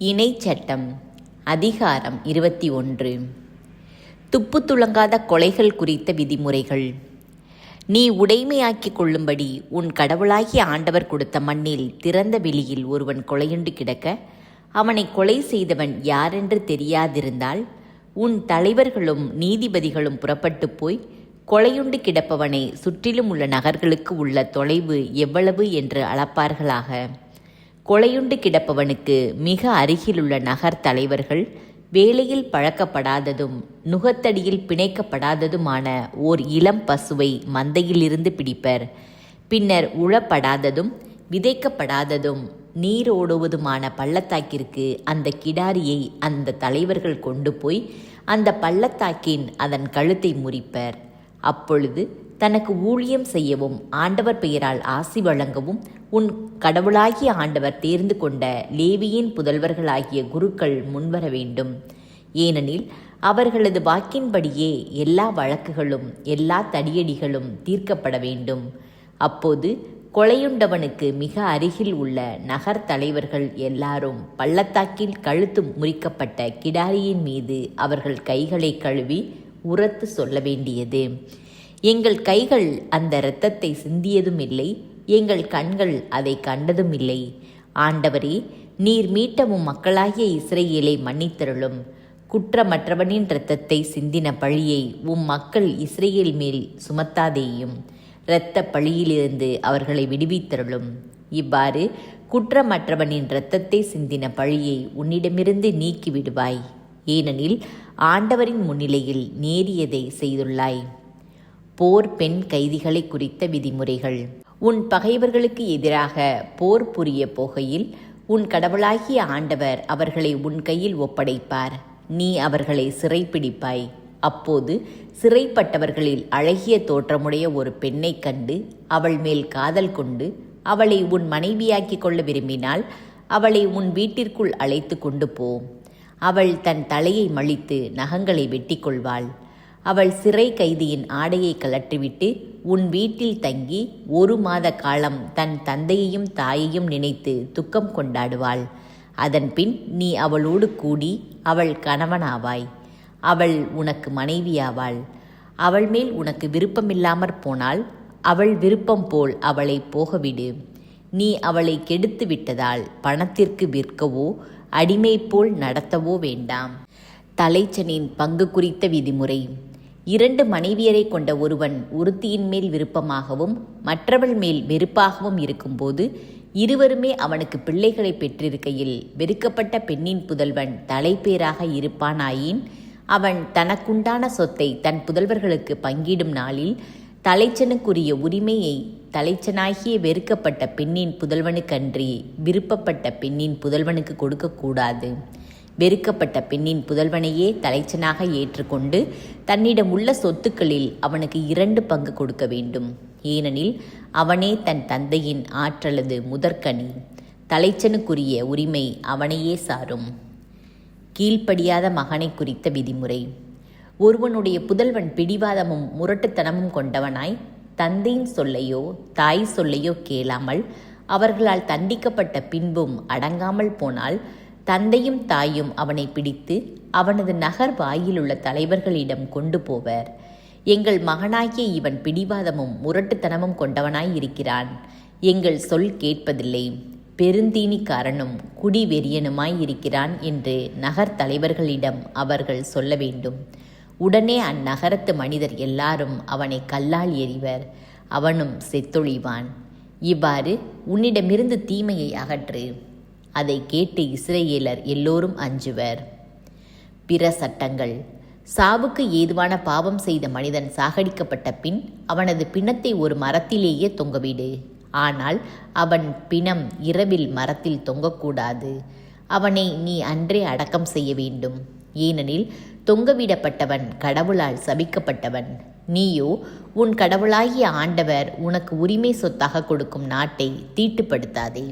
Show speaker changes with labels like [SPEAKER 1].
[SPEAKER 1] இணைச்சட்டம் அதிகாரம் 21. துப்பு துளங்காத கொலைகள் குறித்த விதிமுறைகள். நீ உடைமையாக்கிக் கொள்ளும்படி உன் கடவுளாகிய ஆண்டவர் கொடுத்த மண்ணில் திறந்த வெளியில் ஒருவன் கொலையுண்டு கிடக்க, அவனை கொலை செய்தவன் யாரென்று தெரியாதிருந்தால், உன் தலைவர்களும் நீதிபதிகளும் புறப்பட்டு போய் கொலையுண்டு கிடப்பவனை சுற்றிலும் உள்ள நகர்களுக்கு உள்ள தொலைவு எவ்வளவு என்று அளப்பார்களாக. கொலையுண்டு கிடப்பவனுக்கு மிக அருகிலுள்ள நகர் தலைவர்கள் வேலையில் பழக்கப்படாததும் நுகத்தடியில் பிணைக்கப்படாததுமான ஓர் இளம் பசுவை மந்தையிலிருந்து பிடிப்பர். பின்னர் உழப்படாததும் விதைக்கப்படாததும் நீரோடுவதுமான பள்ளத்தாக்கிற்கு அந்த கிடாரியை அந்த தலைவர்கள் கொண்டு போய் அந்த பள்ளத்தாக்கின் அதன் கழுத்தை முறிப்பர். அப்பொழுது தனக்கு ஊழியம் செய்யவும் ஆண்டவர் பெயரால் ஆசி வழங்கவும் உன் கடவுளாகிய ஆண்டவர் தேர்ந்து கொண்ட லேவியின் புதல்வர்களாகிய குருக்கள் முன்வர வேண்டும். ஏனெனில் அவர்களது வாக்கின்படியே எல்லா வழக்குகளும் எல்லா தடியடிகளும் தீர்க்கப்பட வேண்டும். அப்போது கொலையுண்டவனுக்கு மிக அருகில் உள்ள நகர் தலைவர்கள் எல்லாரும் பள்ளத்தாக்கில் கழுத்து முறிக்கப்பட்ட கிடாரியின் மீது அவர்கள் கைகளை கழுவி உரத்து சொல்ல வேண்டியது: எங்கள் கைகள் அந்த இரத்தத்தை சிந்தியதும் இல்லை, எங்கள் கண்கள் அதை கண்டதும் இல்லை. ஆண்டவரே, நீர் மீட்டவும் மக்களாகிய இஸ்ரவேலை மன்னித்தருளும். குற்றமற்றவனின் இரத்தத்தை சிந்தின பழியை மக்கள் இஸ்ரவேல் மேல் சுமத்தாதேயும். இரத்த பழியிலிருந்து அவர்களை விடுவித்தருளும். இவ்வாறு குற்றமற்றவனின் இரத்தத்தை சிந்தின பழியை உன்னிடமிருந்து நீக்கி விடுவாய். ஏனெனில் ஆண்டவரின் முன்னிலையில் நேரியதை செய்துள்ளாய். போர் பெண் கைதிகளை குறித்த விதிமுறைகள். உன் பகைவர்களுக்கு எதிராக போர் புரிய போகையில் உன் கடவுளாகிய ஆண்டவர் அவர்களை உன் கையில் ஒப்படைப்பார். நீ அவர்களை சிறைப்பிடிப்பாய். அப்போது சிறைப்பட்டவர்களில் அழகிய தோற்றமுடைய ஒரு பெண்ணை கண்டு அவள் மேல் காதல் கொண்டு அவளை உன் மனைவியாக்கிக் கொள்ள விரும்பினால் அவளை உன் வீட்டிற்குள் அழைத்து கொண்டு போ. அவள் தன் தலையை மழித்து நகங்களை வெட்டி கொள்வாள். அவள் சிறை கைதியின் ஆடையை கலற்றிவிட்டு உன் வீட்டில் தங்கி 1 மாத காலம் தன் தந்தையையும் தாயையும் நினைத்து துக்கம் கொண்டாடுவாள். அதன்பின் நீ அவளோடு கூடி அவள் கணவனாவாய். அவள் உனக்கு மனைவியாவாள். அவள் மேல் உனக்கு விருப்பமில்லாமற் போனால் அவள் விருப்பம் போல் அவளை போகவிடு. நீ அவளை கெடுத்து விட்டதால் பணத்திற்கு விற்கவோ அடிமை போல் நடத்தவோ வேண்டாம். தலைச்சனின் பங்கு குறித்த விதிமுறை. 2 மனைவியரை கொண்ட ஒருவன் ஒருத்தியின் மேல் விருப்பமாகவும் மற்றவள் மேல் வெறுப்பாகவும் இருக்கும்போது இருவருமே அவனுக்கு பிள்ளைகளை பெற்றிருக்கையில் வெறுக்கப்பட்ட பெண்ணின் புதல்வன் தலைப்பேராக இருப்பானாயின் அவன் தனக்குண்டான சொத்தை தன் புதல்வர்களுக்கு பங்கிடும் நாளில் தலைச்சனுக்குரிய உரிமையை தலைச்சனாகிய வெறுக்கப்பட்ட பெண்ணின் புதல்வனுக்கன்றி விருப்பப்பட்ட பெண்ணின் புதல்வனுக்கு கொடுக்கக்கூடாது. வெறுக்கப்பட்ட பெண்ணின் புதல்வனையே தலைச்சனாக ஏற்றுக்கொண்டு தன்னிடம் உள்ள சொத்துக்களில் அவனுக்கு 2 பங்கு கொடுக்க வேண்டும். ஏனெனில் அவனே தன் தந்தையின் ஆற்றலது முதற்கனி. தலைச்சனுக்குரிய உரிமை அவனையே சாரும். கீழ்ப்படியாத மகனை குறித்த விதிமுறை. ஒருவனுடைய புதல்வன் பிடிவாதமும் முரட்டுத்தனமும் கொண்டவனாய் தந்தையின் சொல்லையோ தாய் சொல்லையோ கேளாமல் அவர்களால் தண்டிக்கப்பட்ட பின்பும் அடங்காமல் போனால் தந்தையும் தாயும் அவனை பிடித்து அவனது நகர் வாயிலுள்ள தலைவர்களிடம் கொண்டு போவர். எங்கள் மகனாகிய இவன் பிடிவாதமும் முரட்டுத்தனமும் கொண்டவனாய் இருக்கிறான். எங்கள் சொல் கேட்பதில்லை. பெருந்தீனிக்காரனும் குடிவெறியனுமாய் இருக்கிறான் என்று நகர் தலைவர்களிடம் அவர்கள் சொல்ல வேண்டும். உடனே அந்நகரத்து மனிதர் எல்லாரும் அவனை கல்லால் எறிவர். அவனும் செத்தொழிவான். இவ்வாறு உன்னிடமிருந்து தீமையை அகற்று. அதை கேட்டு இஸ்ரவேலர் எல்லோரும் அஞ்சுவர். பிற சட்டங்கள். சாவுக்கு ஏதுவான பாவம் செய்த மனிதன் சாகடிக்கப்பட்ட பின் அவனது பிணத்தை ஒரு மரத்திலேயே தொங்கவிடு. ஆனால் அவன் பிணம் இரவில் மரத்தில் தொங்கக்கூடாது. அவனை நீ அன்றே அடக்கம் செய்ய வேண்டும். ஏனெனில் தொங்கவிடப்பட்டவன் கடவுளால் சபிக்கப்பட்டவன். நீயோ உன் கடவுளாகிய ஆண்டவர் உனக்கு உரிமை சொத்தாக கொடுக்கும் நாட்டை தீட்டுப்படுத்தாதே.